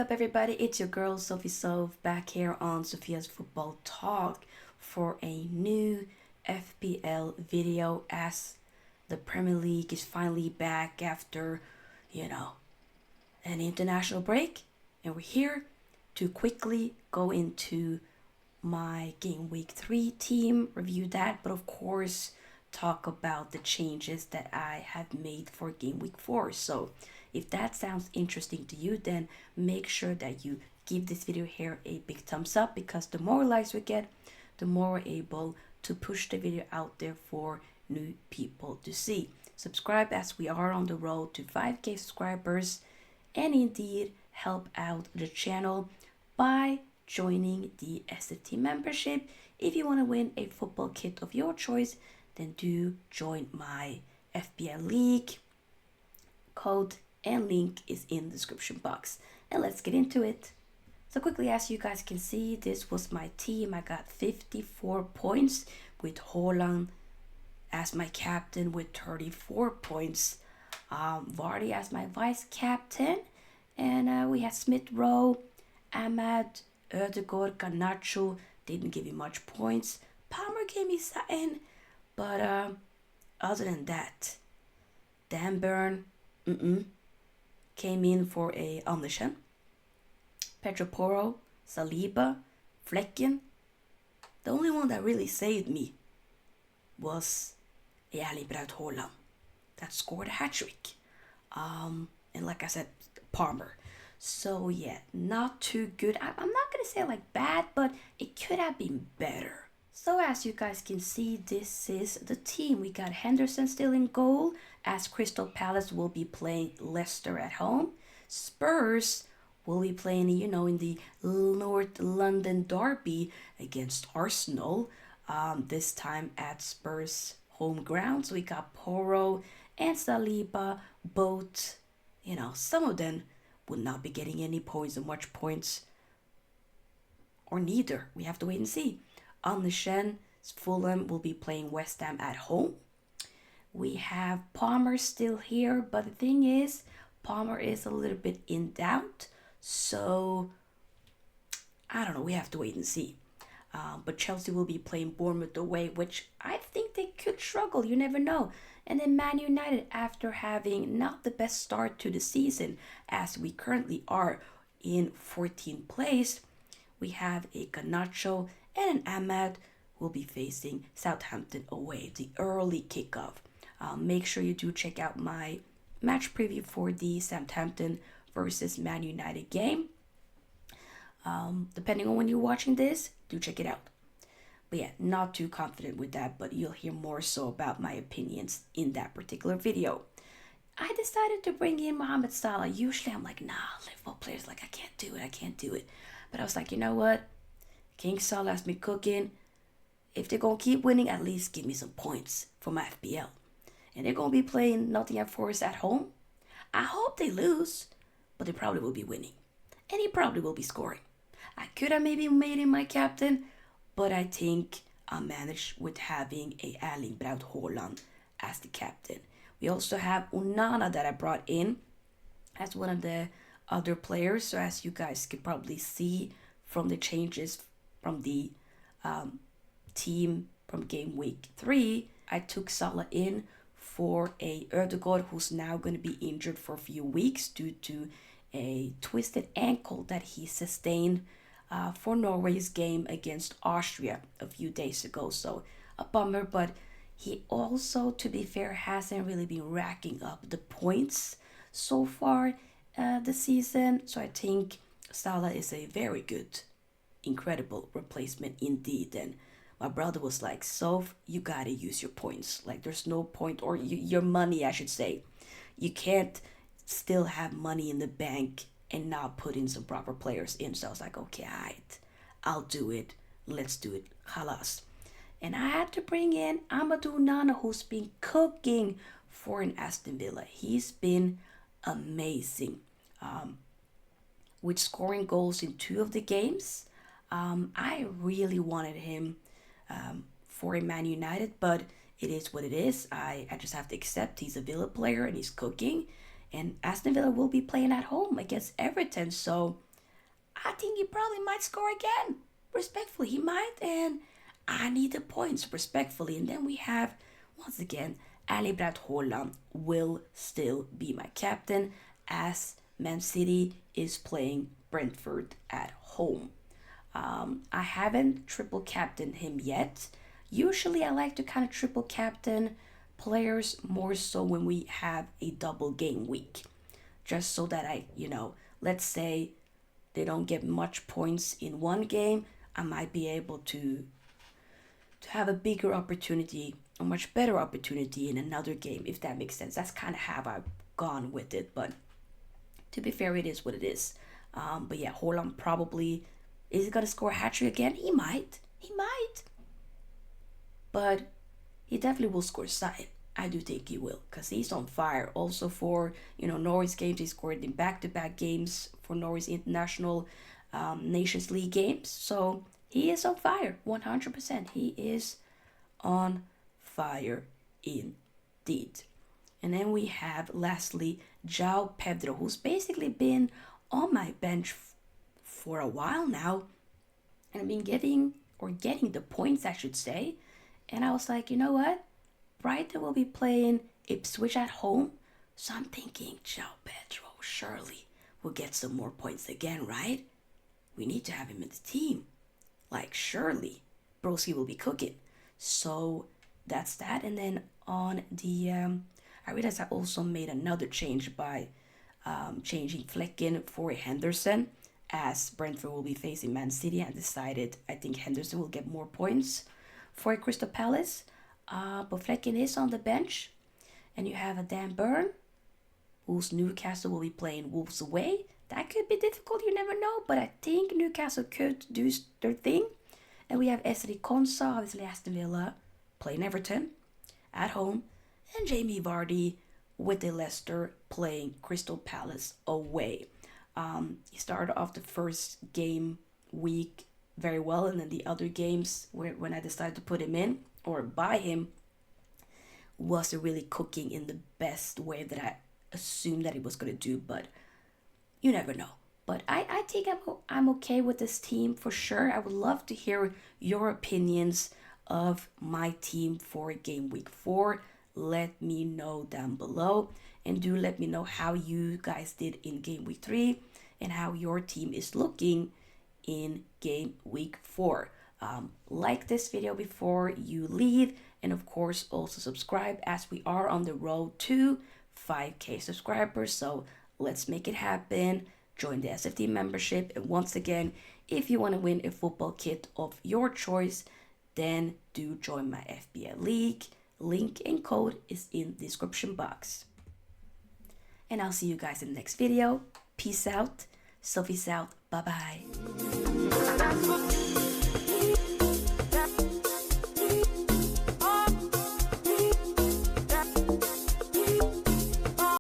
up, everybody? It's your girl Sophie Soph back here on Sophia's Football Talk for a new FPL video as the Premier League is finally back after, an international break. And we're here to quickly go into my Game Week 3 team, review that, but of course, talk about the changes that I have made for Game Week 4. So if that sounds interesting to you, then make sure that you give this video here a big thumbs up, because the more likes we get, the more we're able to push the video out there for new people to see. Subscribe, as we are on the road to 5k subscribers, and indeed help out the channel by joining the SFT membership. If you want to win a football kit of your choice, then do join my FPL League. Code and link is in the description box. And let's get into it. So quickly, as you guys can see, this was my team. I got 54 points with Haaland as my captain with 34 points. Vardy as my vice captain. And we had Smith Rowe, Ahmad, Ødegaard, Garnacho. Didn't give me much points. Palmer gave me something. But other than that, Dan Burn came in for a Andersen. Pedro Porro, Saliba, Flecken. The only one that really saved me was Erling Braut Haaland that scored a hat-trick. And like I said, Palmer. So yeah, not too good. I'm not going to say like bad, but it could have been better. So as you guys can see, this is the team. We got Henderson still in goal, as Crystal Palace will be playing Leicester at home. Spurs will be playing, in the North London derby against Arsenal. This time at Spurs home ground. So we got Porro and Saliba, both, some of them would not be getting any points or much points, or neither. We have to wait and see. Andersen, Fulham will be playing West Ham at home. We have Palmer still here, but the thing is, Palmer is a little bit in doubt. So, I don't know, we have to wait and see. But Chelsea will be playing Bournemouth away, which I think they could struggle. You never know. And then Man United, after having not the best start to the season, as we currently are in 14th place, we have a Garnacho and an Ahmad will be facing Southampton away, the early kickoff. Make sure you do check out my match preview for the Southampton versus Man United game. Depending on when you're watching this, do check it out. But yeah, not too confident with that, but you'll hear more so about my opinions in that particular video. I decided to bring in Mohamed Salah. Usually I'm like, nah, Liverpool players, like, I can't do it. But I was like, you know what? King Salah has me cooking. If they're going to keep winning, at least give me some points for my FPL. And they're going to be playing Nottingham Forest at home. I hope they lose, but they probably will be winning. And he probably will be scoring. I could have maybe made him my captain, but I think I managed with having a Erling Braut Haaland as the captain. We also have Onana that I brought in as one of the other players. So as you guys could probably see from the changes from the team from Game Week 3, I took Salah in for a Ødegaard, who's now going to be injured for a few weeks due to a twisted ankle that he sustained for Norway's game against Austria a few days ago. So a bummer, but he also, to be fair, hasn't really been racking up the points so far this season. So I think Salah is a very good, incredible replacement indeed. And my brother was like, Soph, you gotta use your points. Like, there's no point, or your money, I should say. You can't still have money in the bank and not put in some proper players in. So I was like, okay, alright, I'll do it. Let's do it. Halas. And I had to bring in Amadou Onana, who's been cooking for an Aston Villa. He's been amazing. With scoring goals in 2 of the games. I really wanted him for a Man United, but it is what it is. I just have to accept he's a Villa player and he's cooking. And Aston Villa will be playing at home against Everton. So I think he probably might score again. Respectfully, he might, and I need the points respectfully. And then we have, once again, Ali Braut Haaland will still be my captain as Man City is playing Brentford at home. I haven't triple captained him yet. Usually, I like to kind of triple captain players more so when we have a double game week, just so that let's say they don't get much points in one game, I might be able to have a bigger opportunity, a much better opportunity in another game, if that makes sense. That's kind of how I've gone with it, but to be fair, it is what it is. But yeah, Haaland probably is he gonna score a hat trick again? He might. But he definitely will score side. I do think he will, because he's on fire. Also for Norwich games, he scored in back-to-back games for Norwich International Nations League games. So he is on fire, 100%. He is on fire indeed. And then we have lastly João Pedro, who's basically been on my bench for a while now, and I've been getting the points, I should say. And I was like, you know what? Brighton will be playing Ipswich at home. So I'm thinking, João Pedro surely will get some more points again, right? We need to have him in the team. Like, surely Broski will be cooking. So that's that. And then on the, I realized I also made another change by changing Flecken for Henderson, as Brentford will be facing Man City. I decided I think Henderson will get more points for Crystal Palace. But Flecken is on the bench. And you have a Dan Burn, whose Newcastle will be playing Wolves away. That could be difficult, you never know. But I think Newcastle could do their thing. And we have Esri Konsa, obviously Aston Villa, playing Everton at home. And Jamie Vardy with the Leicester playing Crystal Palace away. He started off the first game week very well, and then the other games when I decided to put him in or buy him wasn't really cooking in the best way that I assumed that he was going to do, but you never know. But I think I'm okay with this team for sure. I would love to hear your opinions of my team for game week 4. Let me know down below, and do let me know how you guys did in game week 3 and how your team is looking in game week 4. Like this video before you leave, and of course also subscribe, as we are on the road to 5k subscribers. So let's make it happen. Join the SFT membership, and once again, if you want to win a football kit of your choice, then do join my FPL league. Link and code is in the description box. And I'll see you guys in the next video. Peace out. Sophie's out. Bye bye.